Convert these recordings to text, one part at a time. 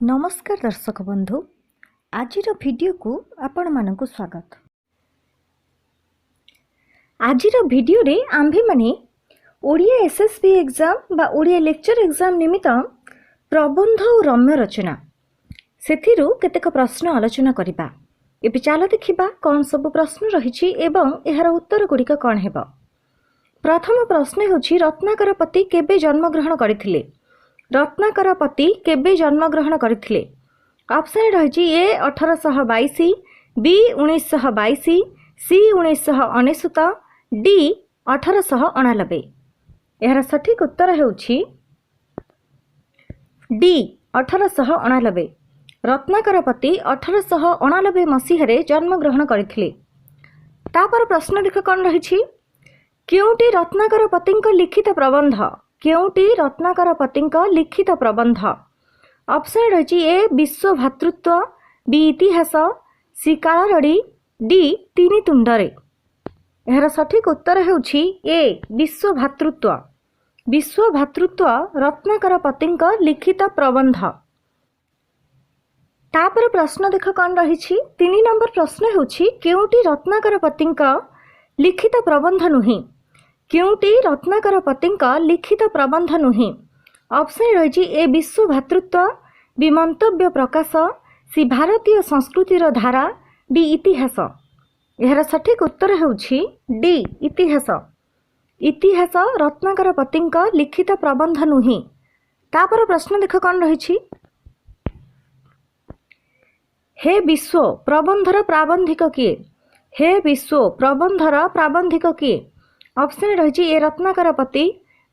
नमस्कार दर्शक बंधु, आज वीडियो को आपण मानक स्वागत। आज वीडियो रे आम्भे माने ओडिया एसएसबी एग्जाम बा ओडिया लेक्चर एग्जाम निमित्त प्रबंध और रम्य रचना सेथिरु केतेक प्रश्न आलोचना करिबा। एबे चलो देखिबा कोन सब प्रश्न रहिछि एवं एहार उत्तर गुड़िक कोन हेबो। प्रथम प्रश्न होछि रत्नाकर पति केबे जन्म ग्रहण करथिले। रत्नाकर पति केबे जन्म ग्रहण करथिले। ऑप्शन रहिछि ए 1822, बी 1922, सी 1999, डी 1889। एहार सठिक उत्तर हेउछि डी 1889। रत्नाकर पति 1889 मसीह जन्म ग्रहण करथिले। तापर प्रश्न देख कोन रहिछि केउटी रत्नाकर पतिंक लिखित प्रबंध। केउटी रत्नाकर पतिंक लिखित प्रबंध। ऑप्शन रहिछि ए विश्व भातृत्व, बी इतिहास, सी काळरडी, डी तीनी तुंडरे। एहार सठिक उत्तर हेउछि ए विश्व भातृत्व। विश्व भातृत्व रत्नाकर पतिंक लिखित प्रबंध। तापर प्रश्न देख कोन रहिछि 3 नंबर प्रश्न हेउछि केउटी रत्नाकर पतिंक लिखित प्रबंध नुहि। केउटी रत्नाकर पतिंक लिखित प्रबंध नुहि। ऑप्शन रहिछि ए विश्व भातृत्व, बी मंतव्य प्रकाश, सी भारतीय संस्कृतिर धारा, डी इतिहास। एहार सठिक उत्तर हेउछि डी इतिहास। इतिहास रत्नाकर पतिंक लिखित प्रबंध नुहि। तापर प्रश्न देख कोन रहिछि हे विश्व प्रबंधर प्राबंधिक किए। हे विश्व प्रबंधर प्राबंधिक किए। ऑप्शन रहिछि ए रत्नाकर पति,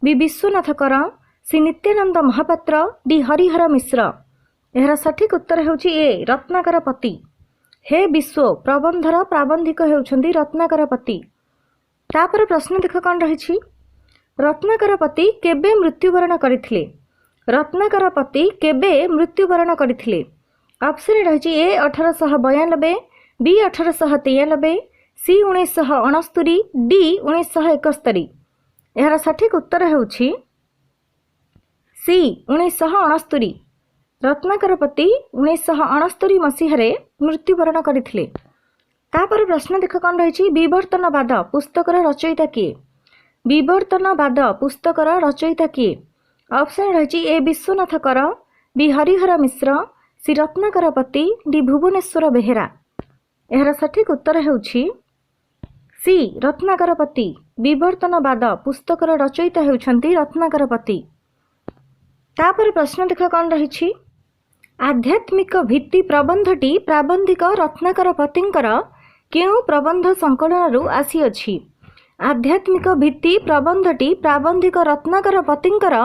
बी विश्वनाथ कर, सी नित्यानंद महापात्र, डी हरिहर मिश्र। एहार सठिक उत्तर हेउछि ए रत्नाकर पति। हे विश्व प्रबंधर प्राबंधिक हेउछन्ति रत्नाकर पति। तापर प्रश्न देख कोन रहिछि रत्नाकर पति केबे मृत्युवरण करथिले। रत्नाकर पति केबे मृत्युवरण करथिले। ऑप्शन रहिछि ए 1892, बी 1893, सी 1969, डी 1971। एहार सठिक उत्तर हेउछि सी 1969। रत्नाकर पति 1969 मसीह मृत्युवरण करथिले। तापर प्रश्न देख कोन रहिछि विवर्तनवाद पुस्तकर रचयिता किए। विवर्तनवाद पुस्तकर रचयिता किए। ऑप्शन रहिछि ए विश्वनाथ कर, बी हरिहर मिश्र, सी रत्नाकर पति, डी भुवनेश्वर बेहेरा। एहार सठिक उत्तर हेउछि सी रत्नाकर पति। विवर्तनवाद पुस्तकर रचयिता हेउछन्ति रत्नाकर पति। तापर प्रश्न देख कोन रहिछि आध्यात्मिक भित्ति प्रबंधटी प्राबंधिक रत्नाकर पतिंकर केउ प्रबंध संकलनरु आसी अछि। आध्यात्मिक भित्ति प्रबंधटी प्राबंधिक रत्नाकर पतिंकर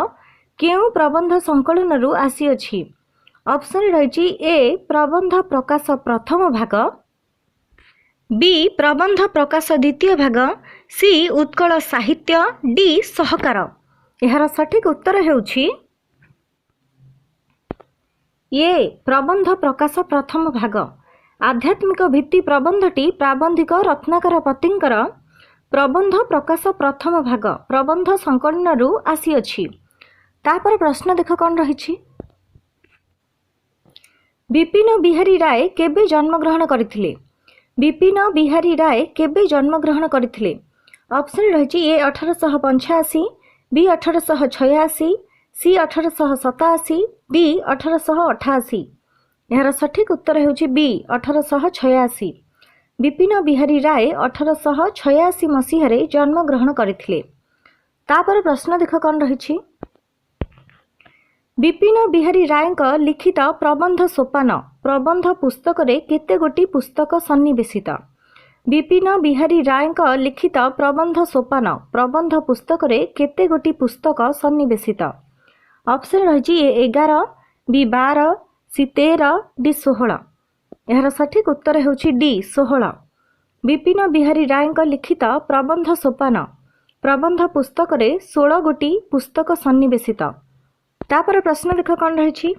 केउ प्रबंध संकलनरु आसी अछि। ऑप्शन रहिछि ए प्रबंध प्रकाश प्रथम भाग, बी प्रबंध प्रकाश द्वितीय भाग, सी उत्कल साहित्य, डी सहकार। एहार सठिक उत्तर हेउछि ए प्रबंध प्रकाश प्रथम भाग। आध्यात्मिक भित्ति प्रबंधटी प्राबंधिक रत्नाकर पतिंकर प्रबंध प्रकाश प्रथम भाग प्रबंध संकलनरु आसी अछि। तापर प्रश्न देख कोन रहिछि विपिन बिहारी राय केबे जन्म ग्रहण करथिले। विपिन बिहारी राय केबे जन्म ग्रहण करथिले। ऑप्शन रहिछि ए 1885, बी 1886, सी 1887, डी 1888। एहार सठिक उत्तर हेउछि बी 1886। विपिन बिहारी राय 1886 मसीह जन्म ग्रहण करथिले। तापर प्रश्न देख कोन रहिछि विपिन बिहारी रायଙ୍କ लिखित प्रबंध सोपान प्रबंध पुस्तक रे केते गोटी पुस्तक सन्निवेशित। विपिन बिहारी रायଙ୍କ लिखित प्रबंध सोपान प्रबंध पुस्तक रे केते गोटी पुस्तक सन्निवेशित। ऑप्शन रहिछि ए 11, बी 12, सी 13, डी 16। एहार सठिक उत्तर हेउछि डी 16। विपिन बिहारी रायଙ୍କ लिखित प्रबंध सोपान प्रबंध पुस्तक रे 16 गोटी पुस्तक सन्निवेशित। तापर प्रश्न देख कोन रहिछि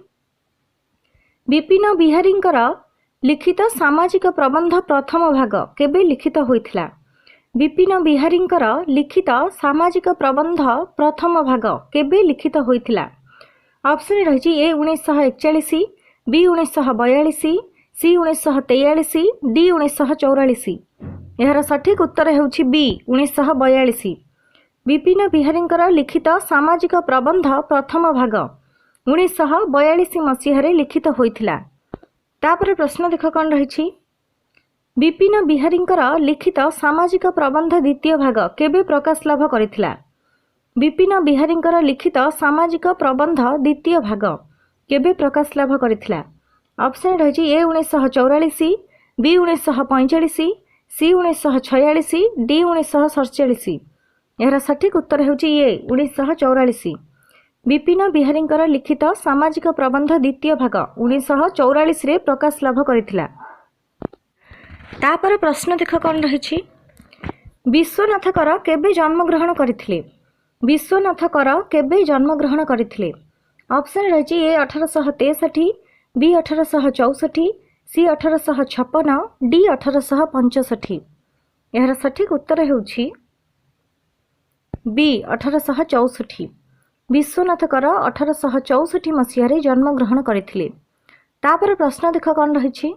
विपिन बिहारींकर लिखित सामाजिक प्रबंध प्रथम भाग केबे लिखित होइथिला। विपिन बिहारींकर लिखित सामाजिक प्रबंध प्रथम भाग केबे लिखित होइथिला। ऑप्शन रही ए 1941, बी 1942, सी 1943, डी 1944। यार सठिक उत्तर हेउछि बी 1942। विपिन बिहारींकर लिखित सामाजिक प्रबंध प्रथम भाग 1942 मसीह लिखित होइथिला। तापर प्रश्न देख कौन रही। विपिन बिहारींकर लिखित सामाजिक प्रबंध द्वितीय भाग केबे प्रकाश लाभ करिथिला? विपिन बिहारींकर लिखित सामाजिक प्रबंध द्वितीय भाग केबे प्रकाश लाभ करिथिला? ऑप्शन रही ए 1944, बी 1945, सी 1946, डी 1947। यार सठिक उत्तर हेउछि ए 1944। विपिन बिहारींकर लिखित सामाजिक प्रबंध द्वितीय भाग 1944 रे प्रकाश लाभ करिथिला। तापर प्रश्न देख कौन रही। विश्वनाथ कर केबे जन्मग्रहण करथिले? विश्वनाथ कर केबे जन्मग्रहण करथिले? ऑप्शन रही ए 1863, बी 1864, सी 1856, डी 1865। यार सठिक उत्तर हेउछि बी 1864। विश्वनाथ कर 1864 मसीह जन्मग्रहण करथिले। तापर प्रश्न देख कौन रही।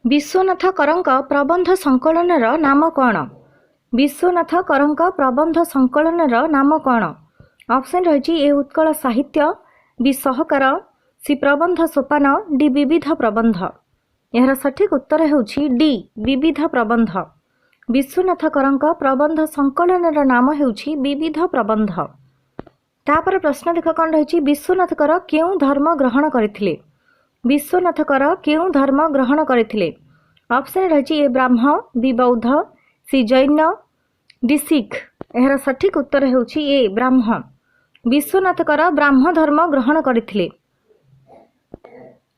विश्वनाथ करंक प्रबंध संकलनर नाम कौन? विश्वनाथ करंक प्रबंध संकलनर नाम कौन? ऑप्शन रही ए उत्कल साहित्य, बी सहकार, सी प्रबंध सोपान, डी विविध प्रबंध। यार सठिक उत्तर हेउछि डी विविध प्रबंध। विश्वनाथ करंक प्रबंध संकलनर नाम हेउछि विविध प्रबंध। तापर प्रश्न देख कौन रही। विश्वनाथ कर केउं धर्म ग्रहण करथिले? विश्वनाथ कर केउं धर्म ग्रहण करथिले? ऑप्शन रही ए ब्राह्म, बी बौद्ध, सी जैन, डी सिख। यार सठिक उत्तर हेउछि ए ब्राह्म। विश्वनाथ कर ब्राह्म धर्म ग्रहण करथिले।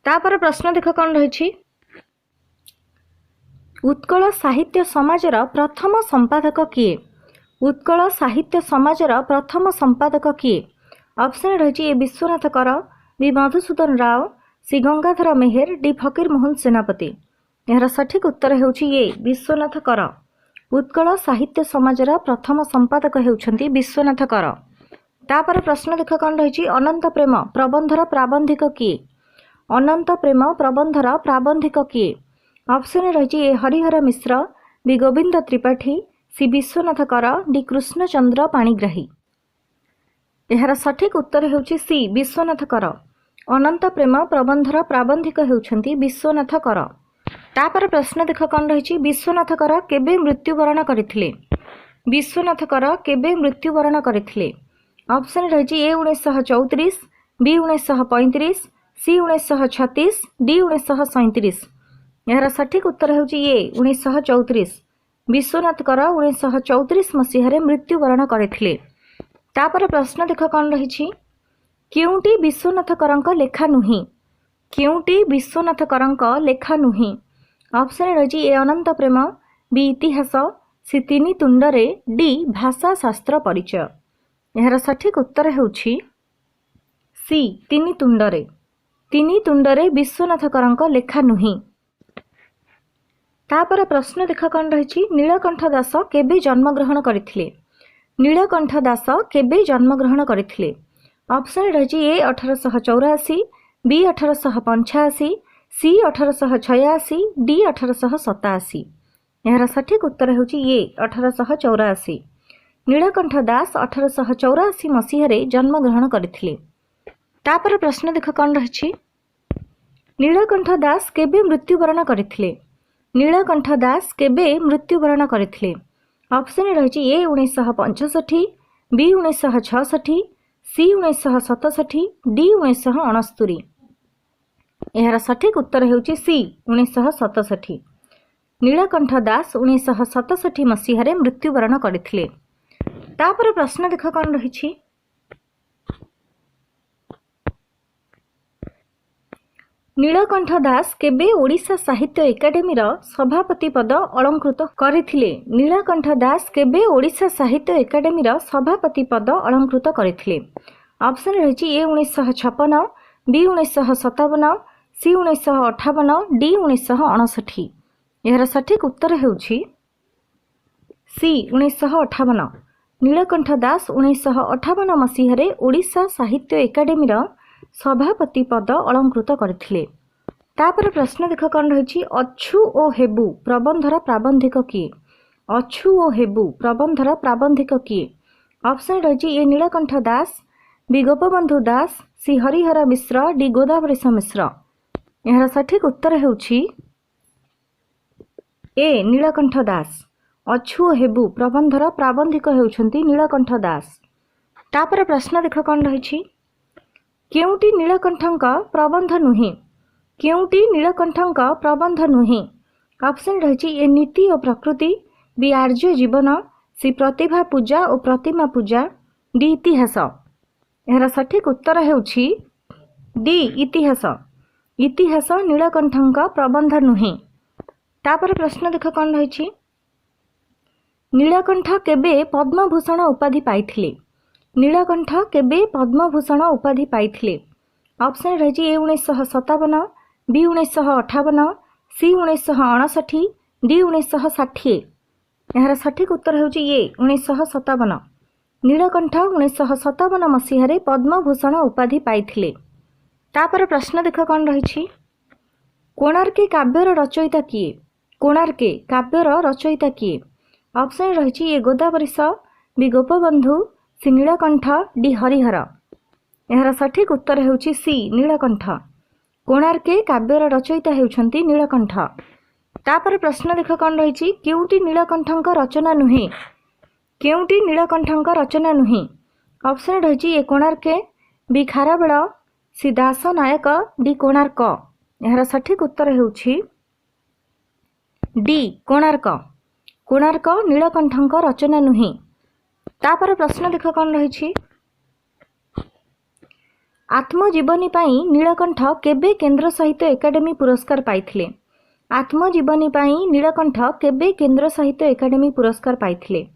तापर प्रश्न देख कौन रही। उत्कल साहित्य समाजर प्रथम संपादक किए? उत्कल साहित्य समाजर प्रथम संपादक किए? ऑप्शन रही ए विश्वनाथ कर, बी मधुसूदन राव, सी गंगाधर मेहेर, डी फकीर मोहन सेनापति। यार सठिक उत्तर हेउछि ए विश्वनाथ कर। उत्कल साहित्य समाजर प्रथम संपादक हेउछंती विश्वनाथ कर। तापर प्रश्न देख कौन रही। अनंत प्रेम प्रबंधर प्राबंधिक किए? अनंत प्रेम प्रबंधर प्राबंधिक किए? ऑप्शन रही ए हरिहर मिश्र, बी गोविंद त्रिपाठी, सी विश्वनाथ कर, डी कृष्णचंद्र पाणिग्राही। यार सठिक उत्तर हेउछि सी विश्वनाथ कर। अनंत प्रेम प्रबंधर प्राबंधिक हेउछंती विश्वनाथ कर। तापर प्रश्न देख कौन रही। विश्वनाथ कर केबे मृत्युवरण करथिले? विश्वनाथ कर केबे मृत्युवरण करथिले? ऑप्शन रही ए 1934, बी 1935, सी 1936, डी 1937। यार सठिक उत्तर हेउछि ए 1934। विश्वनाथ कर 1934 मसीह मृत्युवरण करथिले। तापर प्रश्न देख कौन रही। केउंटी विश्वनाथ करंक लेखा नुही? केउंटी विश्वनाथ करंक लेखा नुही? ऑप्शन रही ए अनंत प्रेम, बी इतिहास, सी तीनी तुंडरे, डी भाषा शास्त्र परिचय। यार सठिक उत्तर हेउछि सी तीनी तुंडरे। तीनी तुंडरे विश्वनाथ करंक लेखा नुही। तापर प्रश्न देख कौन रही। नीलकंठ दास केबे जन्मग्रहण करथिले? नीलकंठ दास केबे जन्मग्रहण करथिले? ऑप्शन रही ए 1884, बी 1885, सी 1886, डी 1887। यार सठिक उत्तर हेउछि ए 1884। नीलकंठ दास 1884 मसीह जन्मग्रहण करथिले। तापर प्रश्न देख कौन रही। नीलकंठ दास केबे मृत्युवरण करथिले? नीलकंठ दास केबे मृत्युवरण करथिले? ऑप्शन रही ए 1965, बी 1966, सी 1967, डी 1969। यार सठिक उत्तर हेउछि सी 1967। नीलकंठ दास 1967 मसीह मृत्युवरण करथिले। तापर प्रश्न देख कौन रही। नीलकंठ दास केबे ओडिशा साहित्य एकाडेमी सभापति पद अलंकृत करथिले? नीलकंठ दास केबे ओडिशा साहित्य एकाडेमी सभापति पद अलंकृत करथिले? ऑप्शन रही ए 1956, बी 1957, सी 1958, डी 1959। यार सठिक उत्तर हेउछि सी 1958। नीलकंठ दास 1958 मसीह ओडिशा साहित्य एकाडेमी सभापति पद अलंकृत करथिले। तापर प्रश्न देख कौन रही अछु ओ हेबु प्रबंधर प्राबंधिक किए। अछु ओ हेबु प्रबंधर प्राबंधिक किए। ऑप्शन रही ए नीलकंठ दास, बी गोपबंधु दास, सी हरिहर मिश्र, डी गोदावरीश मिश्र। यार सठिक उत्तर होउछि ए नीलकंठ दास। अछु हेबु प्रबंधर प्राबंधिक हेउछंती नीलकंठ दास। तापर प्रश्न देख कौन रही केउटी नीलकंठक प्रबंध नुहे। केउटी नीलकंठक प्रबंध नुहे। ऑप्शन रही ए नीति और प्रकृति, बी आर्य जीवन, सी प्रतिभा पूजा और प्रतिमा पूजा, डी इतिहास। यार सठिक उत्तर होउछि डी इतिहास। इतिहास नीलकंठक प्रबंध नुहे। तापर प्रश्न देख कौन रही नीलकंठ केबे पद्मभूषण उपाधि पाइथिले। नीलकंठ केबे पद्मभूषण उपाधि पाइथिले। ऑप्शन रही ए 1957, बी 1958, सी 1959, डी 1960। यार सठिक उत्तर होउछि ए 1957। नीलकंठ 1957 मसीह पद्मभूषण उपाधि पाइथिले। तापर प्रश्न देख कौन रही कोणार्के काव्यर रचयिता किए। कोणार्के काव्यर रचयिता किए। ऑप्शन रही ए गोदावरीश, बी गोपबंधु, सी नीलकंठ, डी हरिहर। यार सठिक उत्तर होउछि सी नीलकंठ। कोणार्के काव्यर रचयिता हेउछंती नीलकंठ। तापर प्रश्न देख कौन रही केउटी नीलकंठक रचना नुहे। केउटी नीलकंठक रचना नुहे। ऑप्शन रही ए कोणार्के, बी खारवेल, सी दास नायक, डी कोणार्क। यार सठिक उत्तर होउछि डी कोणार्क। कोणार्क नीलकंठक रचना नुहे। तापर प्रश्न देख कौन रही आत्मजीवनी पाई नीलकंठ केबे केंद्र साहित्य एकाडेमी पुरस्कार पाइथिले। आत्मजीवनी पाई नीलकंठ केबे केंद्र साहित्य एकाडेमी पुरस्कार पाइथिले।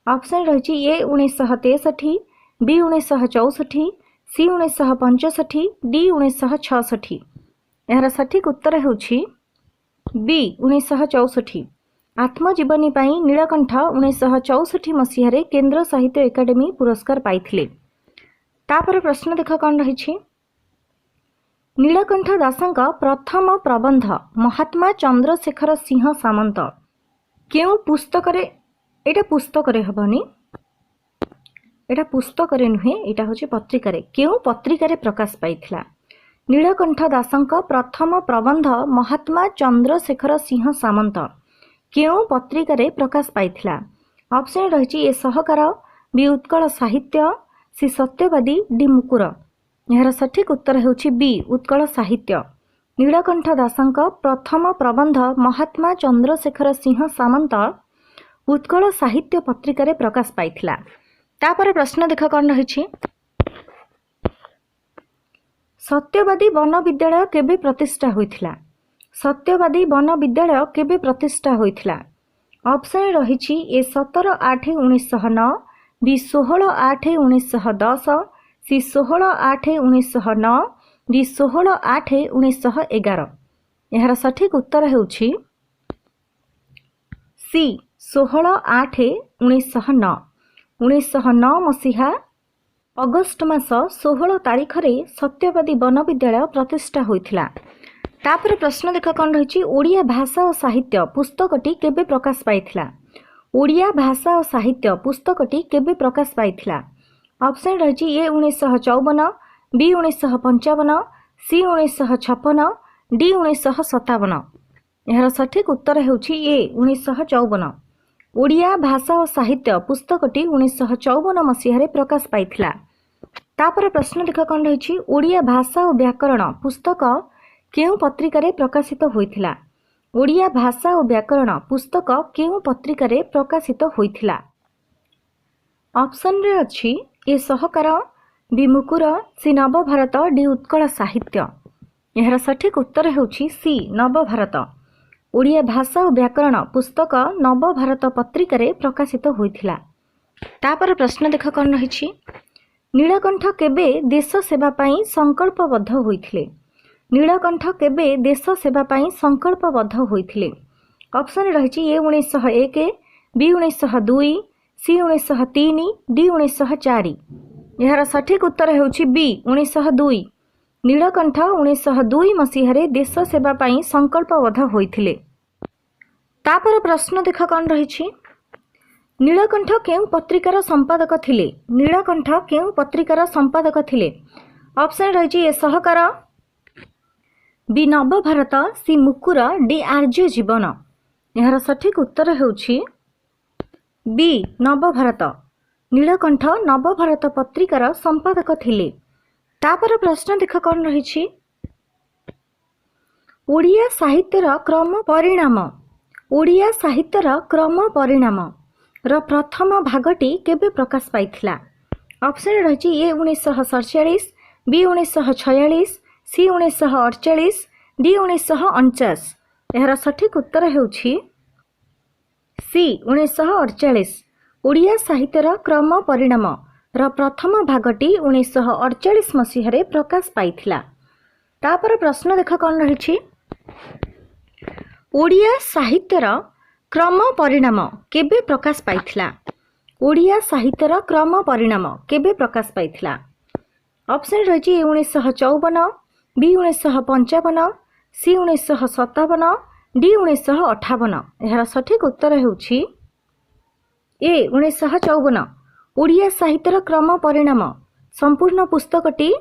ऑप्शन रही ए 1963, बी 1964, सी 1965, डी 1966। यार सठिक उत्तर होउछि बी 1964। आत्मजीवनी पाई नीलकंठ 1964 मसीह केंद्र साहित्य एकाडेमी पुरस्कार पाइथिले। तापर प्रश्न देख कौन रही नीलकंठ दासंक प्रथम प्रबंध महात्मा चंद्रशेखर सिंह सामंत केउ पुस्तक रे। एटा पुस्तक रे हबनी, एटा पुस्तक रे नुहे, एटा होछि पत्रिका रे। केउ पत्रिका रे प्रकाश पाइथिला। नीलकंठ दासंक प्रथम प्रबंध महात्मा चंद्रशेखर सिंह सामंत केउ पत्रिका रे प्रकाश पाइथिला। ऑप्शन रही ए सहकार, बी उत्कल साहित्य, सी सत्यवादी, डी मुकुर। यार सठिक उत्तर होउछि बी उत्कल साहित्य। नीलकंठ दासंक प्रथम प्रबंध महात्मा चंद्रशेखर सिंह सामंत उत्कल साहित्य पत्रिका रे प्रकाश पाइथिला। तापर प्रश्न देख कौन रही सत्यवादी वन विद्यालय केबे प्रतिष्ठा होइथिला। सत्यवादी वन विद्यालय केबे प्रतिष्ठा होइथिला। ऑप्शन रही ए 17/8/1909, बी 16/8/1910, सी 16/8/1909, डी 16/8/1911। यार सठिक उत्तर होउछि सी 16/8/1909। 1909 मसीहा अगस्ट मास 16 तारिख रे सत्यवादी वन विद्यालय प्रतिष्ठा होइथिला। तापर प्रश्न देख कौन रही ओडिया भाषा और साहित्य पुस्तकटी केबे प्रकाश पाइथिला। ओडिया भाषा और साहित्य पुस्तकटी केबे प्रकाश पाइथिला। ऑप्शन रही ए 1954, बी 1955, सी 1956, डी 1957। यार सठिक उत्तर होउछि ए 1954। ओडिया भाषा और साहित्य पुस्तकटी 1954 मसीह प्रकाश पाइथिला। तापर प्रश्न देख कौन रही ओडिया भाषा और व्याकरण पुस्तक केउ पत्रिका रे प्रकाशित होइथिला। ओडिया भाषा और व्याकरण पुस्तक केउ पत्रिका रे प्रकाशित होइथिला। ऑप्शन रे अछि ए सहकार, बी मुकुर, सी नवभारत, डी उत्कल साहित्य। यार सठिक उत्तर होउछि सी नवभारत। ओडिया भाषा और व्याकरण पुस्तक नवभारत पत्रिका रे प्रकाशित होइथिला। तापर प्रश्न देख कौन रही नीलकंठ केबे देश सेवा पाई संकल्पबद्ध होइथिले। नीलकंठ केबे देश सेवा पाई संकल्पबद्ध होइथिले। ऑप्शन रही ए 1901, बी 1902, सी 1903, डी 1904। यार सठिक उत्तर होउछि बी 1902। नीलकंठ 1902 मसीह देश सेवा पाई संकल्पबद्ध होइथिले। तापर प्रश्न देख कौन रही। नीलकंठ केउं पत्रिकार संपादक थिले? नीलकंठ केउं पत्रिकार संपादक थिले? ऑप्शन रही ए सहकार, बी नवभारत, सी मुकुर, डी आर्य जीवन। यार सठिक उत्तर हेउछि बी नवभारत। नीलकंठ नवभारत पत्रिकार संपादक थिले। तापर प्रश्न देख कौन रही। ओडिया साहित्यर क्रम परिणाम, ओडिया साहित्यर क्रम परिणाम र प्रथम भागटी केबे प्रकाश पाइथिला? ऑप्शन रही ए 1947, बी 1946, सी 1948, डी 1949। यार सठिक उत्तर हेउछि सी 1948। ओडिया साहित्यर क्रम परिणाम र प्रथम भागटी 1948 मसीह प्रकाश पाइथिला। तापर प्रश्न देख कौन रही। ओडिया साहित्यर क्रम परिणाम केबे प्रकाश पाइथिला? ओडिया साहित्यर क्रम परिणाम केबे प्रकाश पाइथिला? ऑप्शन रही 1954, बी 1955, सी 1957, डी 1958। यार सठिक उत्तर हेउछि ए 1954। ओडिया साहित्यर क्रम परिणाम संपूर्ण पुस्तकटी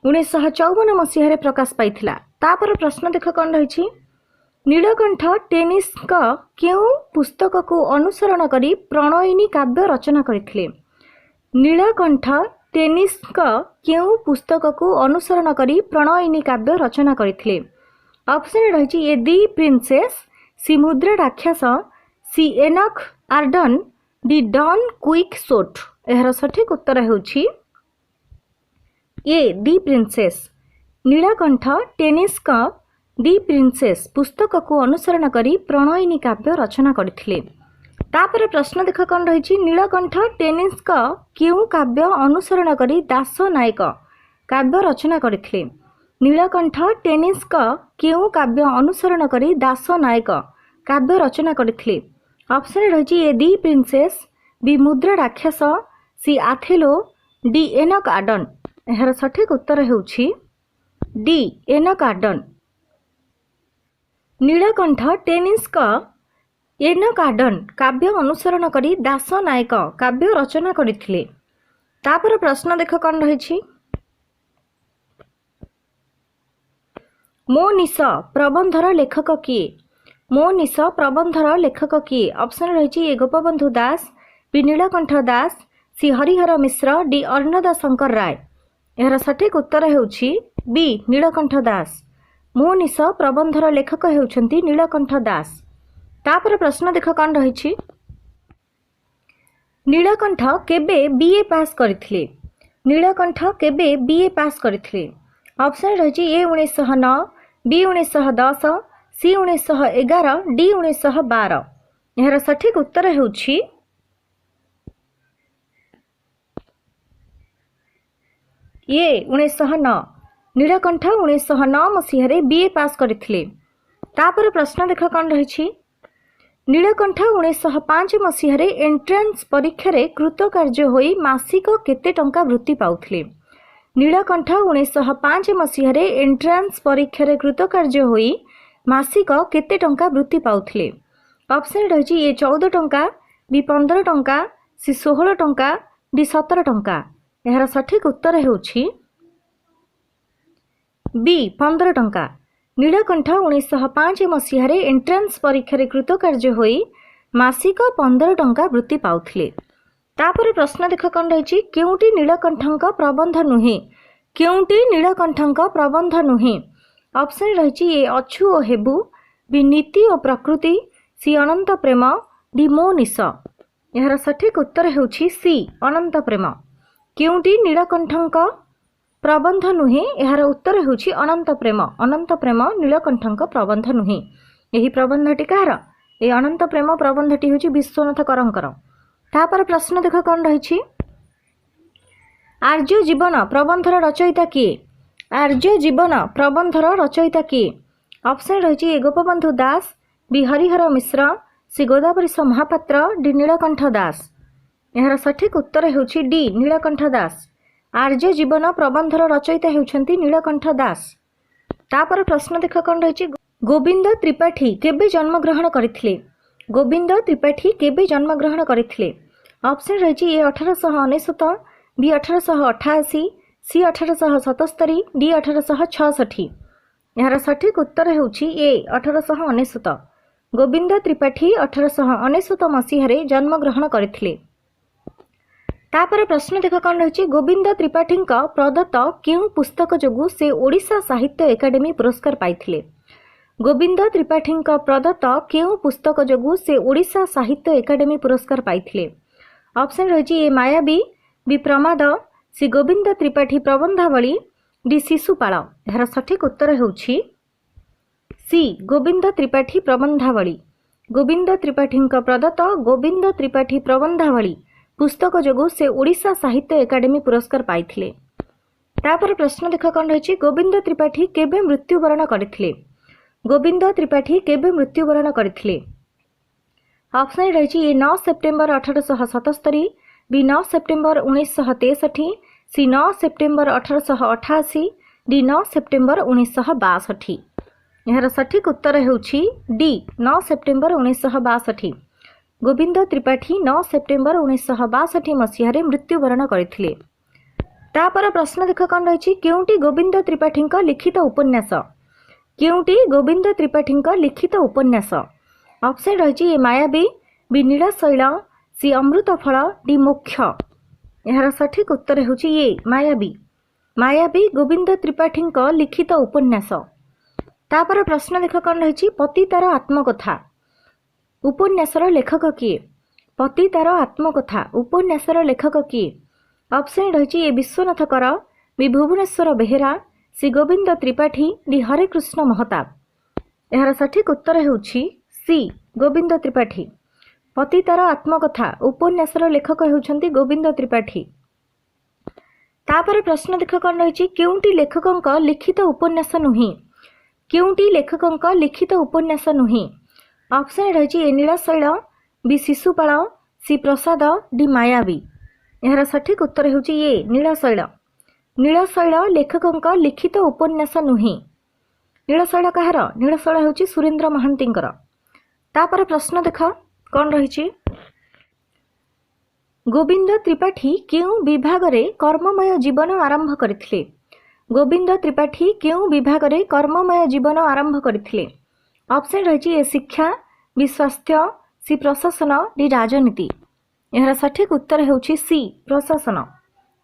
1954 मसीह प्रकाश पाइथिला। तापर प्रश्न देख कौन रही। नीलकंठ टेनिस्क केउं पुस्तक को अनुसरण करी प्रणयिनी काव्य रचना करथिले? नीलकंठ टेनिस्क केउं पुस्तक को अनुसरण करी प्रणयिनी काव्य रचना करथिले? ऑप्शन रही ए दी प्रिंसेस, सी मुद्रा राक्षस, सी एनक आर्डन, डी डन क्विक सोट। यार सठिक उत्तर हेउछि ए दी प्रिंसेस। नीलकंठ टेनिस्क दी प्रिंसेस पुस्तक को अनुसरण करी प्रणयिनी काव्य रचना करथिले। तापर प्रश्न देख कौन रही। नीलकंठ टेनिस्क केउं काव्य अनुसरण करी दास नायक काव्य रचना करथिले? नीलकंठ टेनिस्क केउं काव्य अनुसरण करी दास नायक काव्य रचना करथिले? ऑप्शन रही ए दी प्रिंसेस, बी मुद्रा राक्षस, सी आथेलो, डी एनक आर्डन। यार सठिक उत्तर हेउछि डी एनक आर्डन। नीलकंठ टेनिस्क एनक आर्डन काव्य अनुसरण करी दास नायक काव्य रचना करथिले। तापर प्रश्न देख कौन रही। मो निश प्रबंधर लेखक किए? मो निश प्रबंधर लेखक किए? ऑप्शन रही ए गोपबंधु दास, बी नीलकंठ दास, सी हरिहर मिश्र, डी अर्णदा शंकर राय। यार सठिक उत्तर हेउछि बी नीलकंठ दास। मो निश प्रबंधर लेखक हेउछंती नीलकंठ दास। तापर प्रश्न देख कौन रही। नीलकंठ केबे बीए पास करथिले? नीलकंठ केबे बीए पास करथिले? ऑप्शन रही ए 1909, बी 1910, सी 1911, डी 1912। यार सठिक उत्तर हेउछि ए 1909। नीलकंठ 1909 मसीह बीए पास करथिले। तापर प्रश्न देख कौन रही। नीलकंठ 1905 मसीह एंट्रेंस परीक्षा रे कृतकार्य होई मासिक केते टंका वृत्ति पाउथिले? नीलकंठ 1905 मसीह एंट्रेंस परीक्षा रे कृतकार्य होई मासिक केते टंका वृत्ति पाउथिले? ऑप्शन रही ए 14 टंका, बी 15 टंका, सी 16 टंका, डी 17 टंका। यार सठिक उत्तर हेउछि बी 15 टंका। नीलकंठ 1905 मसीह एंट्रेंस परीक्षा रे कृतकार्य होई मासिक 15 टंका वृत्ति पाउथिले। तापर प्रश्न देख कौन रही। केउंटी नीलकंठक प्रबंध नुहे? केउंटी नीलकंठक प्रबंध नुहे? ऑप्शन रही ए अछु ओ हेबु, बी नीति ओ प्रकृति, सी अनंत प्रेम, डी मो निश। यार सठिक उत्तर हेउछि सी अनंत प्रेम। केउंटी नीलकंठक प्रबंध नुहे? यार उत्तर हेउछि अनंत प्रेम। अनंत प्रेम नीलकंठक प्रबंध नुहे। यही प्रबंधटी कहार? ए अनंत प्रेम प्रबंधटी हेउछि विश्वनाथ करंकर। तापर प्रश्न देख कौन रही। आर्य जीवन प्रबंधर रचयिता किए? आर्य जीवन प्रबंधर रचयिता किए? ऑप्शन रही ए गोपबंधु दास, बी हरिहर मिश्र, सी गोदावरीश महापात्र, डी नीलकंठ दास। यार सठिक उत्तर हेउछि डी नीलकंठ दास। आर्य जीवन प्रबंधर रचयिता हेउछंती नीलकंठ दास। तापर प्रश्न देख कौन रही। गोविंद त्रिपाठी केबे जन्म ग्रहण करथिले? गोविंद त्रिपाठी केबे जन्म ग्रहण करथिले? ऑप्शन रही ए 1899, बी 1888, सी 1877, डी 1866। यार सठिक उत्तर हेउछि ए 1899। गोविंद त्रिपाठी 1899 मसीह जन्म ग्रहण करथिले। तापर प्रश्न देख कौन रही। गोविंद त्रिपाठी प्रदत्त केउं पुस्तक जोगु से ओडिशा साहित्य एकाडेमी पुरस्कार पाइथिले? गोविंद त्रिपाठी प्रदत्त केउं पुस्तक जोगु से ओडिशा साहित्य एकाडेमी पुरस्कार पाइथिले? ऑप्शन रही ए मायावी, बी प्रमाद, सी गोविंद त्रिपाठी प्रबंधावली, डी शिशुपाल। यार सठिक उत्तर हेउछि सी गोविंद त्रिपाठी प्रबंधावली। गोविंद त्रिपाठी प्रदत्त गोविंद त्रिपाठी प्रबंधावली पुस्तक जोगु से ओडिशा साहित्य एकाडेमी पुरस्कार पाइथिले। तापर प्रश्न देख कौन रही। गोविंद त्रिपाठी केबे मृत्युवरण करथिले? गोविंद त्रिपाठी केबे मृत्युवरण करथिले? ऑप्शन रही A 9 September 1877, B 9 September 1963, C 9 September 1888, D 9 September 1962। यार सठिक उत्तर हेउछि D 9 September 1962। Govind Tripathi 9 September 1962 मसीह मृत्युवरण करथिले। तापर प्रश्न देख कौन रही। केउंटी गोविंद त्रिपाठी लिखित उपन्यास? केउंटी गोविंद त्रिपाठी लिखित उपन्यास? ऑप्शन रही ए मायावी, बी नीलशैल, सी अमृतफल, डी मोक्ष। यार सठिक उत्तर हेउछि ए मायावी। मायावी गोविंद त्रिपाठी लिखित उपन्यास। तापर प्रश्न देख कौन रही। पतितार आत्मकथा उपन्यासर लेखक किए? पतितार आत्मकथा उपन्यासर लेखक किए? ऑप्शन रही ए विश्वनाथ कर, बी भुवनेश्वर बेहेरा, सी गोविंद त्रिपाठी, डी हरेकृष्ण महताब। यार सठिक उत्तर हेउछि सी गोविंद त्रिपाठी। पतितार आत्मकथा उपन्यासर लेखक हेउछंती गोविंद त्रिपाठी। तापर प्रश्न देख कौन रही। केउंटी लेखकंक लिखित उपन्यास नुही? केउंटी लेखकंक लिखित उपन्यास नुही? ऑप्शन रही ए नीलशैल, बी शिशुपाल, सी प्रसाद, डी मायावी। यार सठिक उत्तर हेउछि ए नीलशैल। नीलशैल लेखकंक लिखित उपन्यास नुही। नीलशैल कहार? नीलशैल हेउछि सुरेंद्र महांतींकर। तापर प्रश्न देख कौन रही। गोविंद त्रिपाठी केउं विभाग रे कर्ममय जीवन आरंभ करथिले? गोविंद त्रिपाठी केउं विभाग रे कर्ममय जीवन आरंभ करथिले? ऑप्शन रही ए शिक्षा, बी स्वास्थ्य, सी प्रशासन, डी राजनीति। यार सठिक उत्तर हेउछि सी प्रशासन।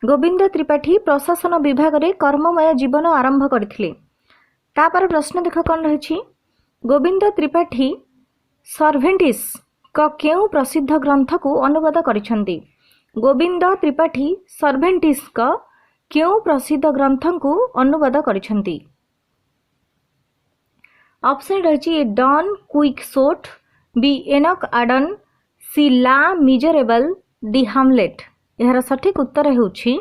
गोविंद त्रिपाठी प्रशासन विभाग रे कर्ममय जीवन आरंभ करथिले। तापर प्रश्न देख कौन रही। गोविंद त्रिपाठी सर्भेंटिस केउं प्रसिद्ध ग्रंथ को अनुवाद करिसेंती? गोविंद त्रिपाठी सर्भेंटिस केउं प्रसिद्ध ग्रंथ को अनुवाद करिसेंती? ऑप्शन रही डॉन क्विक्सोट, बी एनक आडन, C les miserables, D Hamlet. यार सठिक उत्तर हेउछि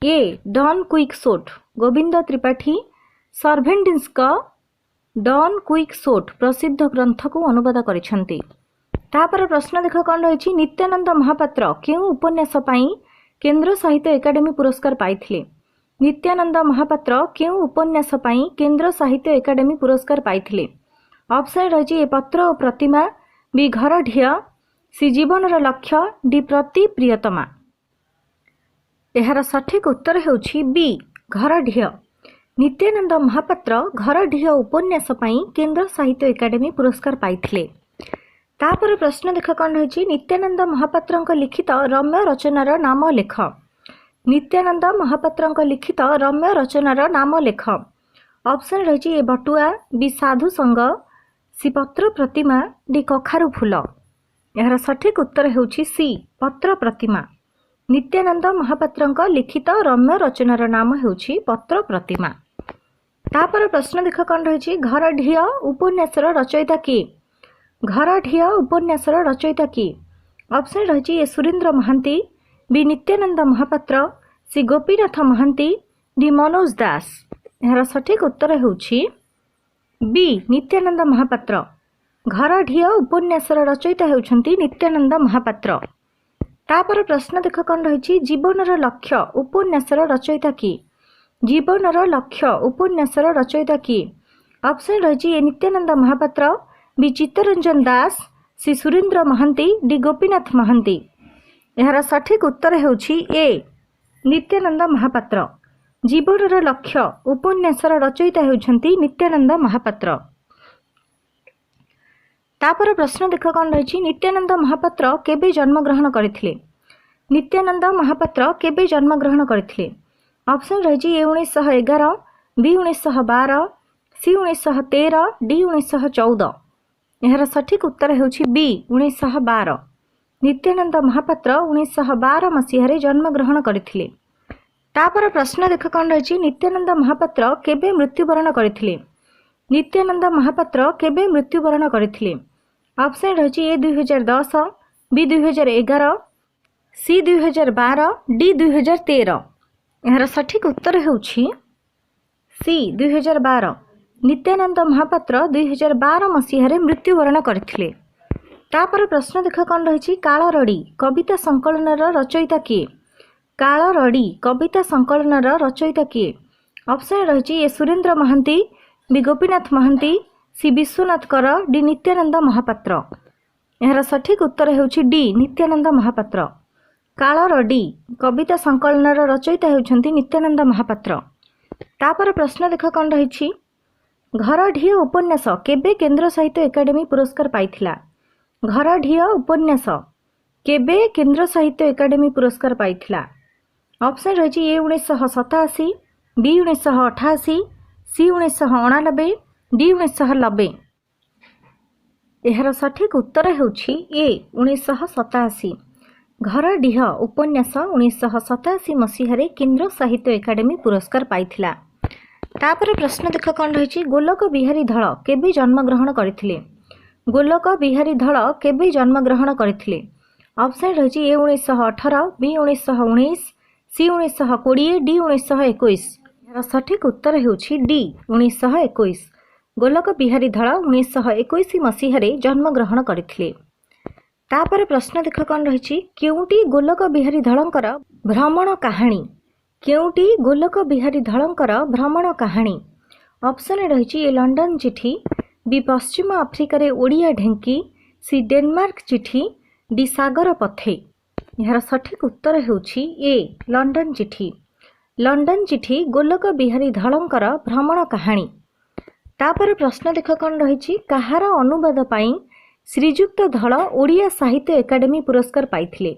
A Don Quixote. Govind Tripathi Cervantes Don Quixote प्रसिद्ध ग्रंथ को अनुवाद करिसेंती। तापर प्रश्न देख कौन रही। नित्यानंद महापात्र केउं उपन्यास पाई केंद्र साहित्य एकाडेमी पुरस्कार पाइथिले? नित्यानंद महापात्र केउं उपन्यास पाई केंद्र साहित्य एकाडेमी पुरस्कार पाइथिले? ऑप्शन रही ए पत्र और प्रतिमा, बी घर ढिय, सी जीवनर लक्ष्य, डी प्रति प्रियतमा। यार सठिक उत्तर हेउछि बी घर ढिय। नित्यानंद महापात्र घर ढिय उपन्यास पाई केंद्र साहित्य एकाडेमी पुरस्कार पाइथिले। तापर प्रश्न देख कौन रही। नित्यानंद महापात्रंक लिखित रम्य रचनार नाम लेख? नित्यानंद महापात्रंक लिखित रम्य रचनार नाम लेख? ऑप्शन रही ए बटुआ, बी साधु संग, सी पत्र प्रतिमा, डी कखारु फूल। यार सठिक उत्तर हेउछि सी पत्र प्रतिमा। नित्यानंद महापात्रंक लिखित रम्य रचनार नाम हेउछि पत्र प्रतिमा। तापर प्रश्न देख कौन रही। घर ढिय उपन्यासर रचयिता किए? घर ढिय उपन्यासर रचयिता किए? ऑप्शन रही ए सुरेंद्र महांती, बी नित्यानंद महापात्र, सी गोपीनाथ महांती, डी मनोज दास। यार सठिक उत्तर हेउछि बी नित्यानंद महापात्र। घर ढिय उपन्यासर रचयिता हेउछंती नित्यानंद महापात्र। तापर प्रश्न देख कौन रही जीवनर लक्ष्य उपन्यासर रचयिता किए जीवनर लक्ष्य उपन्यासर रचयिता किए ऑप्शन रही ए नित्यानंद महापात्र बी चित्तरंजन दास सी सुरेंद्र महांती डी गोपीनाथ महांती यार सठिक उत्तर होउछि ए नित्यानंद महापात्र जीवनर लक्ष्य उपन्यासर रचयिता होउछंती नित्यानंद महापात्र। तापर प्रश्न देख कौन रही नित्यानंद महापात्र केबे जन्मग्रहण करथिले नित्यानंद महापात्र केबे जन्मग्रहण करथिले ऑप्शन रही ए 1911 बी 1912 सी 1913 डी 1914 यार सठिक उत्तर होउछि बी 1912 नित्यानंद महापात्र 1912 मसीह जन्मग्रहण करथिले। तापर प्रश्न देख कौन रही नित्यानंद महापात्र केबे मृत्युवरण करथिले नित्यानंद महापात्र केबे मृत्युवरण करथिले ऑप्शन रही ए 2010 बी 2011 सी 2012 डी 2013 यार सठिक उत्तर होउछि सी 2012 नित्यानंद महापात्र 2012 मसीह मृत्युवरण करथिले। तापर प्रश्न देख कौन रही कालरड़ी कविता संकलनर रचयिता किए कालरड़ी कविता संकलनर रचयिता किए ऑप्शन रही ए सुरेंद्र महांती बी गोपीनाथ महांती सी विश्वनाथ कर डी नित्यानंद महापात्र यार सठिक उत्तर होउछि डी नित्यानंद महापात्र कालरड़ी कविता संकलनर रचयिता होउछंती नित्यानंद महापात्र। तापर प्रश्न देख कौन रही घर ढिओ उपन्यास केबे केंद्र साहित्य एकाडेमी पुरस्कार पाइथिला घर ढिओ उपन्यास केबे केंद्र साहित्य एकाडेमी पुरस्कार पाइथिला ऑप्शन रही ए 1987 बी 1988 सी 1989 डी 1990 यार सठिक उत्तर होउछि ए 1987 घर ढिओ उपन्यास 1987 मसीह केंद्र साहित्य एकाडेमी पुरस्कार पाइथिला। तापर प्रश्न देख कौन रही गोलक बिहारी धल केबे जन्मग्रहण करथिले गोलक बिहारी धल केबे जन्मग्रहण करथिले ऑप्शन रही ए 1918 बी 1919 सी 1920 डी 1921 यार सठिक उत्तर होउछि डी 1921 गोलक बिहारी धल 1921 मसीह जन्मग्रहण करथिले। तापर प्रश्न देख कौन रही केउटी गोलक बिहारी धलंकर भ्रमण कहानी केउटी गोलक बिहारी धलंकर भ्रमण कहानी ऑप्शन रही ए लंडन चिठी बी पश्चिम आफ्रिकार ओडिया ढेंकी सी डेनमार्क चिठी डी सागर पथे यार सठिक उत्तर होउछि ए लंडन चिठी गोलक बिहारी धलंकर भ्रमण कहानी। तापर प्रश्न देख कौन रही कहार अनुवाद पाई श्रीजुक्त धल ओडिया साहित्य एकाडेमी पुरस्कार पाइथिले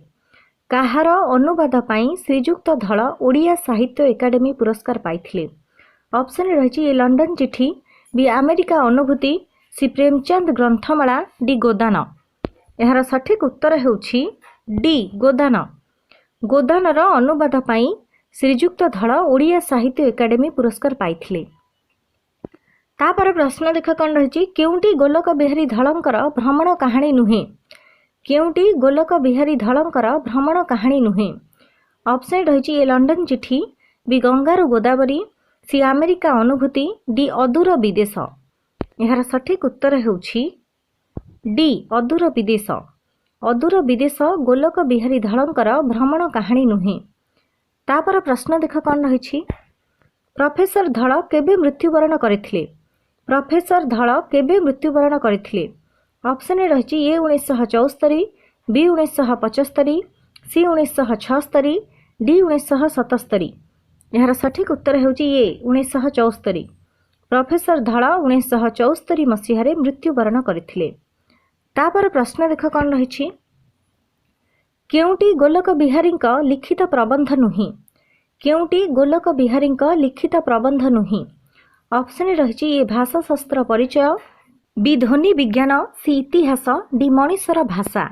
कहार अनुवाद पाई श्रीजुक्त धल ओडिया साहित्य एकाडेमी पुरस्कार पाइथिले ऑप्शन रही ए लंडन चिठी बी अमेरिका अनुभूति सी प्रेमचंद ग्रंथमाला डी गोदान यार सठिक उत्तर होउछि डी गोदानर अनुवाद पाई श्रीजुक्त धल ओडिया साहित्य एकाडेमी पुरस्कार पाइथिले। तापर प्रश्न देख कौन रही केउटी गोलक बिहारी धलंकर भ्रमण कहानी नुहे केउटी गोलक बिहारी धलंकर भ्रमण कहानी नुहे ऑप्शन रही ए लंडन चिठी बी गंगारू गोदावरी सी अमेरिका अनुभूति डी अदूर विदेश यार सठिक उत्तर होउछि डी अदूर विदेश गोलक बिहारी धलंकर भ्रमण कहानी नुहे। तापर प्रश्न देख कौन रही प्रोफेसर धल केबे मृत्युवरण करथिले प्रोफेसर धल केबे मृत्युवरण करथिले ऑप्शन रही ए 1974 बी 1975 सी 1976 डी 1977 यार सठिक उत्तर होउछि ए 1974 प्रोफेसर धल 1974 मसीह मृत्युवरण करथिले। तापर प्रश्न देख कौन रही केउटी गोलक बिहारी लिखित प्रबंध नुही केउटी गोलक बिहारी लिखित प्रबंध नुही ऑप्शन रही ए भाषाशास्त्र परिचय बी ध्वनि विज्ञान सी इतिहास डी मनीषर भाषा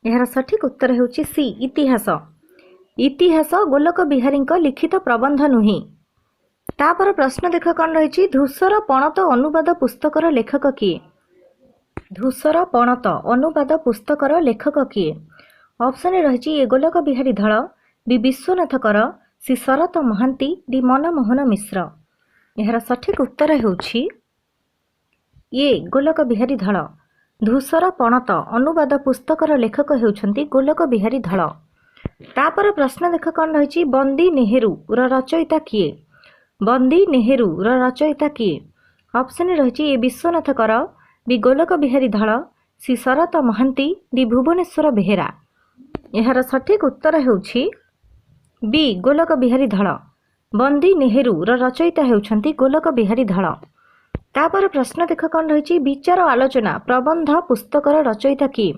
यार सठिक उत्तर होउछि सी इतिहास गोलक बिहारी लिखित प्रबंध नुही। तापर प्रश्न देख कौन रही धूसर पणत अनुवाद पुस्तकर लेखक किए धूसर पणत अनुवाद पुस्तकर लेखक किए ऑप्शन रही ए गोलक बिहारी धल बी विश्वनाथ कर सी शरत महांती डी मनमोहन मिश्र यार सठिक उत्तर होउछि ए गोलक बिहारी धल धूसर पणत अनुवाद पुस्तकर लेखक हेउछंती गोलक बिहारी धल। तापर प्रश्न देख कौन रही बंदी नेहरू रचयिता किए बंदी नेहरू रचयिता किए ऑप्शन रही ए विश्वनाथ कर बी गोलक बिहारी धल सी शरत महांती डी भुवनेश्वर बेहेरा। यार सठिक उत्तर होउछि बी गोलक बिहारी धल। बंदी नेहरू रचयिता होउछंती गोलक बिहारी धल। तापर प्रश्न देख कौन रही विचार आलोचना प्रबंध पुस्तकर रचयिता किए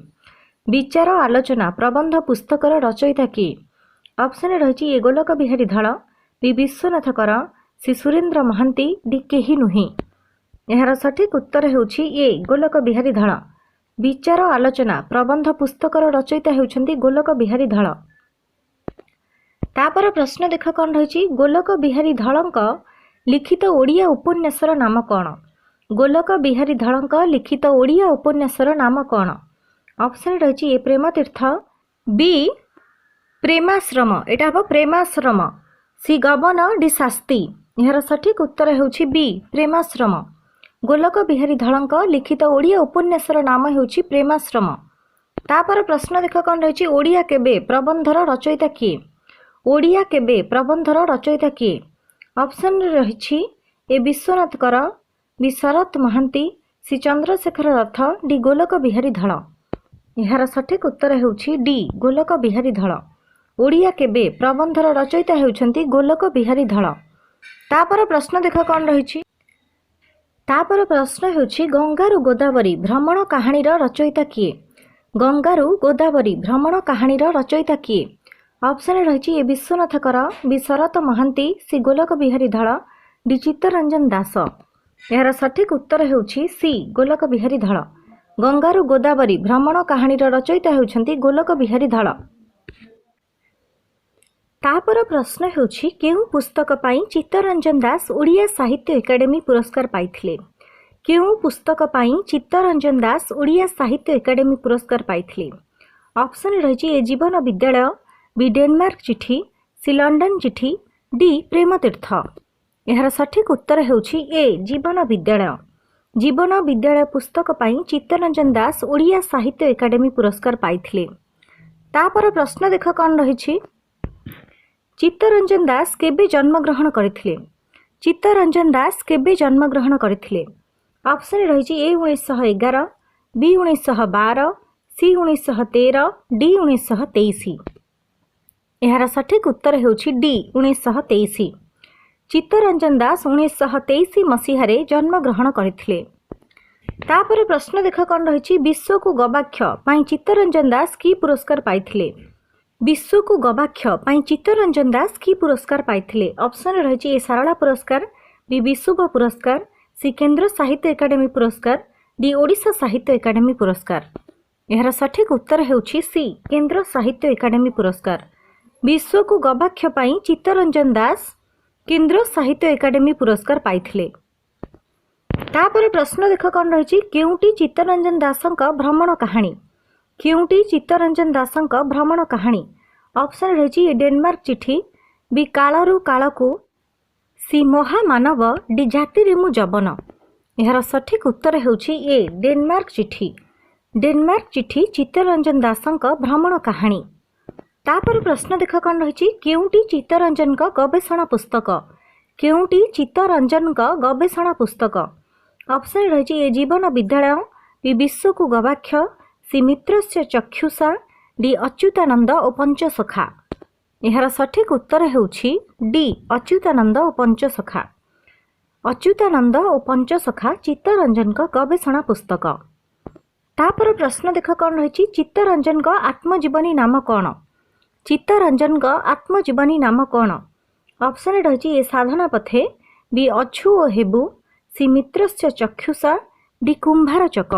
विचार आलोचना प्रबंध पुस्तकर रचयिता किए ऑप्शन रही ए गोलक बिहारी धल बी विश्वनाथ कर सी सुरेंद्र महांती डी केही नुहे। यार सठिक उत्तर होउछि ए गोलक बिहारी धल। विचार आलोचना प्रबंध पुस्तकर रचयिता होउछंती गोलक बिहारी धल। तापर प्रश्न देख कौन रही गोलक बिहारी धलक लिखित ओडिया उपन्यासर नाम कौन गोलक बिहारी धलक लिखित ओडिया उपन्यासर नाम कौन ऑप्शन रही ए प्रेम तीर्थ बी प्रेमाश्रम एटा हम प्रेमाश्रम सी गबन डी शास्ती। यार सठिक उत्तर होउछि बी प्रेमाश्रम। गोलक बिहारी धलक लिखित ओडिया उपन्यासर नाम होउछि प्रेमाश्रम। तापर प्रश्न देख कौन रही ओडिया केबे प्रबंधर रचयिता किए ओडिया केबे प्रबंधर रचयिता किए ऑप्शन रही ए विश्वनाथ कर बी शरत महांती सी चंद्रशेखर रथ डी गोलक बिहारी धल। यार सठिक उत्तर होउछि डी गोलक बिहारी धल। ओडिया केबे प्रबंधर रचयिता होउछंती गोलक बिहारी धल। तापर प्रश्न देख कौन रही तापर प्रश्न होउछि गंगारू गोदावरी भ्रमण कहानीर रचयिता किए गंगारू गोदावरी भ्रमण कहानीर रचयिता किए ऑप्शन रही ए विश्वनाथ कर बी शरत महांती सी गोलक बिहारी धल डी चित्तरंजन दास। यार सठिक उत्तर होउछि सी गोलक बिहारी धल। गंगारू गोदावरी भ्रमण कहानीर रचयिता होउछंती गोलक बिहारी धल। तापर प्रश्न होउछि केउ पुस्तक पाई चित्तरंजन दास ओडिया साहित्य एकाडेमी पुरस्कार पाइथिले केउ पुस्तक पाई चित्तरंजन दास ओडिया साहित्य एकाडेमी पुरस्कार पाइथिले ऑप्शन रही ए जीवन विद्यालय बी डेनमार्क चिठी सी लंडन चिठी डी प्रेम तीर्थ। यार सठिक उत्तर होउछि ए जीवन विद्यालय। जीवन विद्यालय पुस्तक पाई चित्तरंजन दास ओडिया साहित्य एकाडेमी पुरस्कार पाइथिले। तापर प्रश्न देख कौन रही चित्तरंजन दास केबे जन्मग्रहण करथिले चित्तरंजन दास केबे जन्मग्रहण करथिले ऑप्शन रही ए 1911 बी 1912 सी 1913 डी 1923। यार सठिक उत्तर होउछि डी 1923। चित्तरंजन दास 1923 मसीह जन्मग्रहण करथिले। तापर प्रश्न देख कौन रही विश्व को गवाक्ष पाई चित्तरंजन दास की पुरस्कार पाइथिले विश्व को गवाक्ष पाई चित्तरंजन दास की पुरस्कार पाइथिले ऑप्शन रही ए सारला पुरस्कार बी विश्व पुरस्कार सी केंद्र साहित्य एकाडेमी पुरस्कार डी ओडिशा साहित्य एकाडेमी पुरस्कार। यार सठिक उत्तर होउछि सी केंद्र साहित्य एकाडेमी पुरस्कार। विश्व को गवाक्ष पाई चित्तरंजन दास केंद्र साहित्य एकाडेमी पुरस्कार पाइथिले। तापर प्रश्न देख कौन रही केउटी चित्तरंजन दासक भ्रमण कहानी केउटी चित्तरंजन दासक भ्रमण कहानी ऑप्शन रही डेनमार्क चिठी बी कालरू कालकू सी महामानव डी जातिरेमु जबन। यार सठिक उत्तर होउछि ए डेनमार्क चिठी चित्तरंजन दासक भ्रमण कहानी। तापर प्रश्न देख कौन रही केउटी चित्तरंजन गवेषणा पुस्तक केउटी चित्तरंजन गवेषणा पुस्तक ऑप्शन रही ए जीवन विद्यालय बी विश्व को गवाक्ष सी मित्रस्य चक्षुषा डी अच्युतानंद और पंचसखा। यार सठिक उत्तर होउछि डी अच्युतानंद और पंचसखा। अच्युतानंद और पंचसखा चित्तरंजन गवेषणा पुस्तक। तापर प्रश्न देख कौन रही चित्तरंजन आत्मजीवनी नाम कौन चित्तरंजन आत्मजीवनी नाम कौन ऑप्शन रही ए साधना पथे बी अछु ओ हेबु सी मित्रस्य चक्षुषा डी कुंभार चक।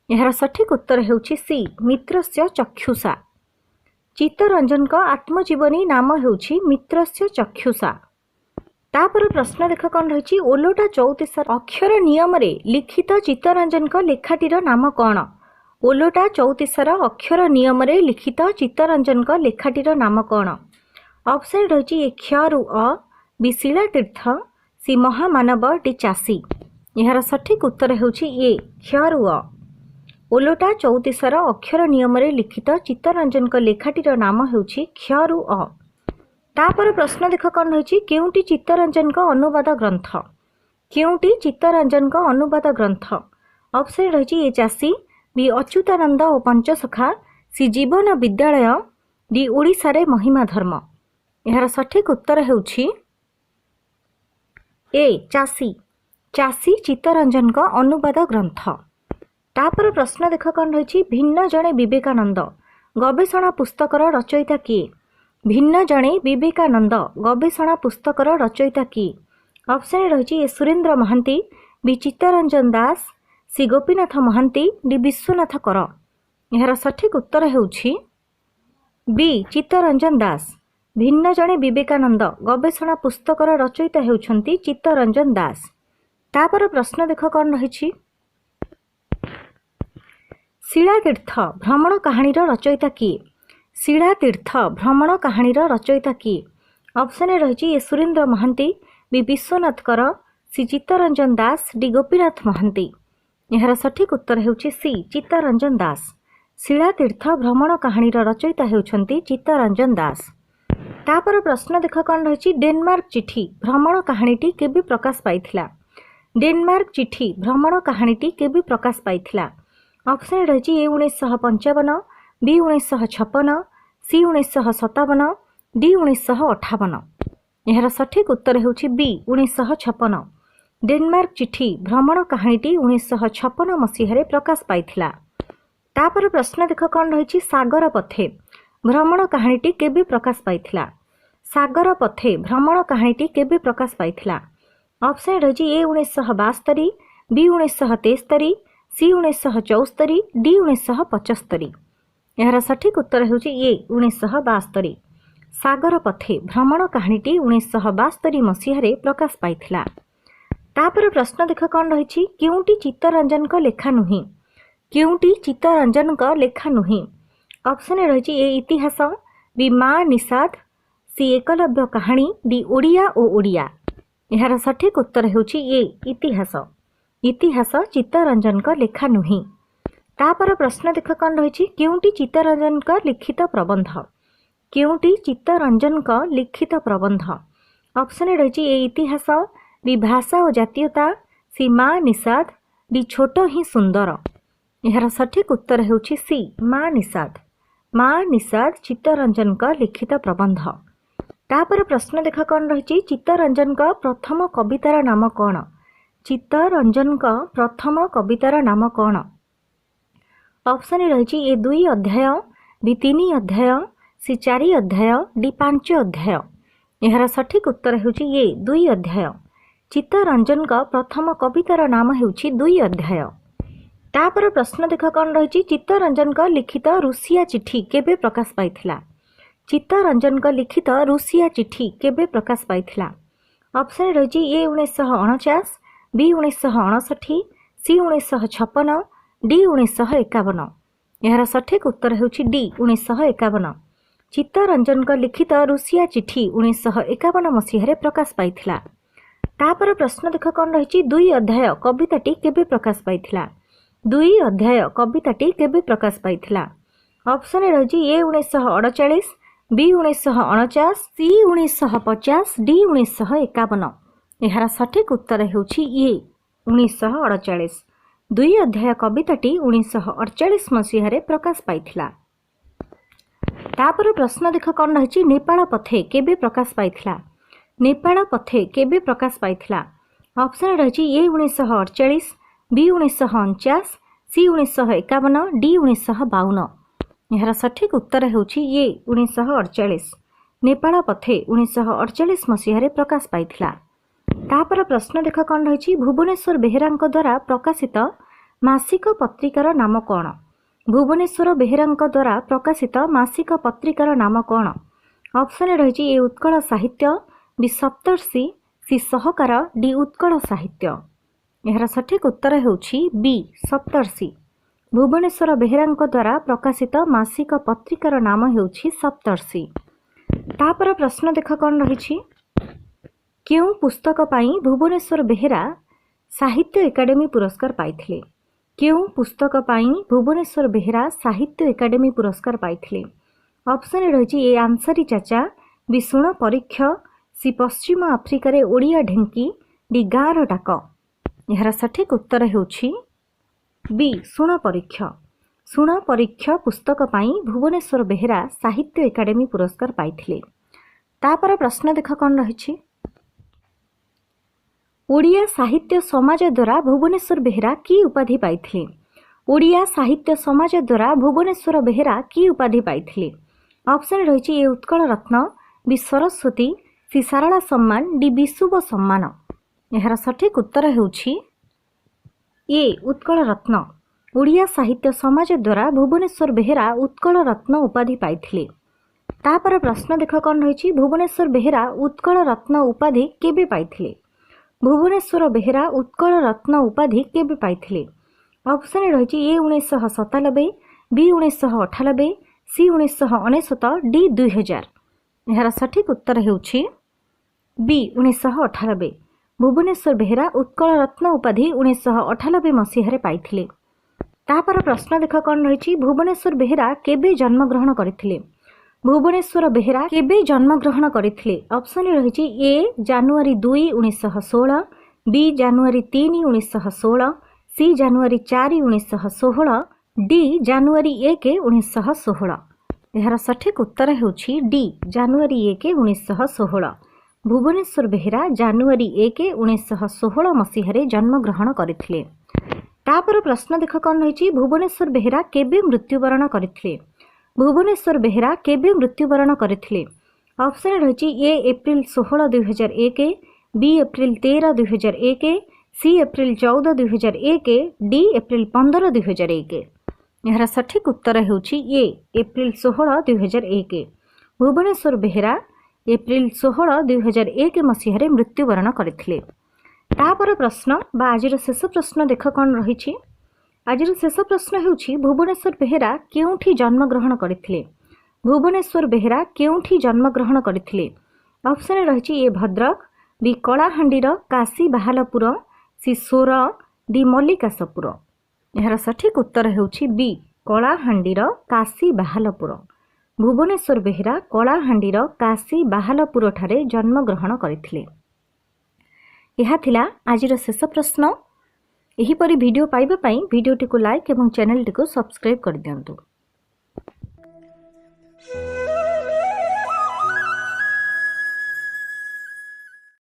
यार सठिक उत्तर होउछि सी मित्रस्य चक्षुषा। चित्तरंजन आत्मजीवनी नाम होउछि मित्रस्य चक्षुषा। तापर प्रश्न देख कौन रही ओलोटा 34 अक्षर नियम रे लिखित चित्तरंजन लेखाटीर नाम कौन ओलोटा 34 अक्षर नियम रे लिखित चित्तरंजन लेखाटीर नाम कौन ऑप्शन रही ए क्षरु अ बी शिलातीर्थ सी महामानव डी चासी। यार सठिक उत्तर होउछि ए क्षरु अ। ओलोटा 34 अक्षर नियम लिखित चित्तरंजन लेखाटीर नाम ହେଉଛି क्षरु अ। तापर प्रश्न देख कौन रही केउटी चित्तरंजन अनुवाद ग्रंथ केउटी चित्तरंजन अनुवाद ग्रंथ ऑप्शन रही ए चाषी बी अच्युतानंद और पंचसखा सी जीवन विद्यालय डी ओडिशा रे महिमा धर्म। यार सठिक उत्तर ହେଉଛି ए चाषी चाषी चित्तरंजन अनुवाद ग्रंथ। तापर प्रश्न देख कौन रही भिन्न जड़े विवेकानंद गवेषणा पुस्तकर रचयिता किए भिन्न जड़े विवेकानंद गवेषणा पुस्तकर रचयिता किए ऑप्शन रही ए सुरेंद्र महांती बी चित्तरंजन दास सी गोपीनाथ महांती डी विश्वनाथ कर। यार सठिक उत्तर ହେଉଛି बी चित्तरंजन दास भिन्न जड़े विवेकानंद गवेषणा पुस्तकर रचयिता हेउछंती चित्तरंजन दास। तापर प्रश्न देख कौन रही शिलातीर्थ भ्रमण कहानीर रचयिता किए शिलातीर्थ भ्रमण कहानीर रचयिता किए ऑप्शन रही ए सुरेंद्र महांती बी विश्वनाथ कर सी चित्तरंजन दास डी गोपीनाथ महांती। यार सठिक उत्तर ହେଉଛି सी चित्तरंजन दास शिलातीर्थ भ्रमण कहानीर रचयिता हेउछंती चित्तरंजन दास। तापर प्रश्न देख कौन रही डेनमार्क चिठी भ्रमण कहानीटी केबे प्रकाश पाइथिला डेनमार्क चिठी भ्रमण कहानीटी केबे प्रकाश पाइथिला ऑप्शन रही ए 1955 बी 1956 सी 1957 डी 1958। यार सठिक उत्तर ହେଉଛି बी 1956 डेनमार्क चिठी भ्रमण कहानीटी 1956 मसीह प्रकाश पाइथिला। तापर प्रश्न देख कौन रही सागर पथे भ्रमण कहानीटी केबे प्रकाश पाइथिला सागर पथे भ्रमण कहानीटी केबे प्रकाश पाइथिला ऑप्शन रही ए 1972 बी 1973 सी 1974 डी 1975। यार सठिक उत्तर ହେଉଛି ए 1972 सागर पथे भ्रमण कहानीटी 1972 मसीह प्रकाश पाइथिला। तापर प्रश्न देख कौन रही केउटी चित्तरंजन लेखा नुहे केउटी चित्तरंजन लेखा नुहे ऑप्शन रही ए इतिहास बी माँ निषाद सी एकलव्य कहानी डी ओडिया ओ ओडिया। यार सठिक उत्तर ହେଉଛି ए इतिहास इतिहास चित्तरंजन लेखा नुहे। तापर प्रश्न देख कौन रही केउटी चित्तरंजन लिखित प्रबंध केउटी चित्तरंजन लिखित प्रबंध ऑप्शन रही ए इतिहास बी भाषा और जातीयता सी माँ निषाद डी छोट ही सुंदर। यार सठिक उत्तर ହେଉଛି सी माँ निषाद चित्तरंजन लिखित प्रबंध। तापर प्रश्न देख कौन रही चित्तरंजन प्रथम कवितार नाम कौन चित्तरंजन प्रथम कवितार नाम कौन ऑप्शन रही ए 2 अध्याय बी 3 अध्याय सी 4 अध्याय डी 5 अध्याय। यार सठिक उत्तर ହେଉଛି ए 2 अध्याय चित्तरंजन प्रथम कवितार नाम ହେଉଛି 2 अध्याय। तापर प्रश्न देख कौन रही चित्तरंजन लिखित रुषिया चिठी केबे प्रकाश पाइथिला चित्तरंजन लिखित रुषिया चिठी केबे प्रकाश पाइथिला ऑप्शन रही ए 1949 बी 1959 सी 1956 डी 1951। यार सठिक उत्तर ହେଉଛି डी 1951 चित्तरंजन लिखित रुषिया चिठी 1951 मसीह प्रकाश पाइथिला। तापर प्रश्न देख कौन रही 2 अध्याय कविताटी केबे प्रकाश पाइथिला 2 अध्याय कविताटी केबे प्रकाश पाइथिला ऑप्शन रही ए 1948 बी 1949 सी 1950 डी 1951। यार सठिक उत्तर ହେଉଛି ए 1948 2 अध्याय कविताटी 1948 मसीह प्रकाश पाइथिला। तापर प्रश्न देख कौन रही नेपाल पथे केबे प्रकाश पाइथिला नेपाल पथे केबे प्रकाश पाइथिला ऑप्शन रही ए 1948 बी 1949 सी 1951 डी 1952। यार सठिक उत्तर ହେଉଛି ए 1948 नेपाल पथे 1948 मसीह प्रकाश पाइथिला। तापर प्रश्न देख कौन रही भुवनेश्वर बेहेरा द्वारा प्रकाशित मासिक पत्रिकार नाम कौन भुवनेश्वर बेहेरा द्वारा प्रकाशित मासिक पत्रिकार नाम कौन ऑप्शन रही ए उत्कल साहित्य बी सप्तर्षि सी सहकार डी उत्कल साहित्य। यार सठिक उत्तर ହେଉଛି बी सप्तर्षि भुवनेश्वर बेहेरा द्वारा प्रकाशित मासिक पत्रिकार नाम ହେଉଛି सप्तर्षि। तापर प्रश्न देख कौन रही क्यों पुस्तक पाई भुवनेश्वर बेहेरा साहित्य एकाडेमी पुरस्कार पाइथिले केउं पुस्तक पाई भुवनेश्वर बेहेरा साहित्य एकाडेमी पुरस्कार पाइथिले? ऑप्शन रही ए आंसरी चाचा, बी शुण परीक्ष, सी पश्चिम आफ्रिकार ओडिया ढेंकी, डी गाँर डाक। यार सठिक उत्तर हेउछि बी शुण परीक्ष। शुण परीक्ष पुस्तक पाई भुवनेश्वर बेहेरा साहित्य एकाडेमी पुरस्कार पाइथिले। तापर प्रश्न देख कौन रही। ओडिया साहित्य समाज द्वारा भुवनेश्वर बेहेरा की उपाधि पाइथिले? ओडिया साहित्य समाज द्वारा भुवनेश्वर बेहेरा की उपाधि पाइथिले? ऑप्शन रही ए उत्कल रत्न, बी सरस्वती, सी सारला सम्मान, डी विशुभ सम्मान। यार सठिक उत्तर हेउछि ए उत्कल रत्न। ओडिया साहित्य समाज द्वारा भुवनेश्वर बेहेरा उत्कल रत्न उपाधि पाइथिले। तापर प्रश्न देख कौन रही। भुवनेश्वर बेहेरा उत्कल रत्न उपाधि केबे पाइथिले? भुवनेश्वर बेहेरा उत्कल रत्न उपाधि केबे पाइथिले? ऑप्शन रही ए 1997, बी 1998, सी 1999, डी 2000। यार सठिक उत्तर हेउछि बी 1998। भुवनेश्वर बेहेरा उत्कल रत्न उपाधि 1998 मसीह पाइथिले। तापर प्रश्न देख कौन रही। भुवनेश्वर बेहेरा केबे जन्मग्रहण करथिले? भुवनेश्वर बेहेरा केबे जन्मग्रहण करथिले? ऑप्शन रही ए जानुआरी 2, 1916, बी जानुआरी 3, 1916, सी जानुआरी 4, 1916, डी जानुआरी 1, 1916। यार सठिक उत्तर हेउछि D January 1, 1916। Bhubaneswar Behera January 1, 1916 मसीह जन्मग्रहण करथिले। तापर प्रश्न देख कौन रही। भुवनेश्वर बेहेरा केबे मृत्युवरण करथिले? भुवनेश्वर बेहेरा केबे मृत्युवरण करथिले? ऑप्शन रही ए एप्रिल 16, 2001, बी एप्रिल 13, 2001, सी एप्रिल 14, 2001, डी एप्रिल 15, 2001। यार सठिक उत्तर हेउछि ए एप्रिल 16, 2001। भुवनेश्वर बेहेरा एप्रिल 16, 2001 मसीह मृत्युवरण करथिले। तापर प्रश्न बा आजिर शेष प्रश्न देख कौन रही। आजिर शेष प्रश्न हेउछि भुवनेश्वर बेहेरा केउठी जन्मग्रहण करथिले? भुवनेश्वर बेहेरा केउठी जन्मग्रहण करथिले? ऑप्शन रही ए भद्रक, बी कलाहांडीर काशी बाहालपुर, सी सोर, डी मल्लिकाशपुर। यार सठिक उत्तर हेउछि बी कलाहांडीर काशी बाहालपुर। भुवनेश्वर बेहेरा कलाहांडीर काशी बाहालपुर ठारे जन्मग्रहण करथिले। यह थिला आजिर शेष प्रश्न। एहीपरि वीडियो पाइबा पई वीडियोटी को लाइक एवं चैनल टी को सब्सक्राइब कर दियंतु।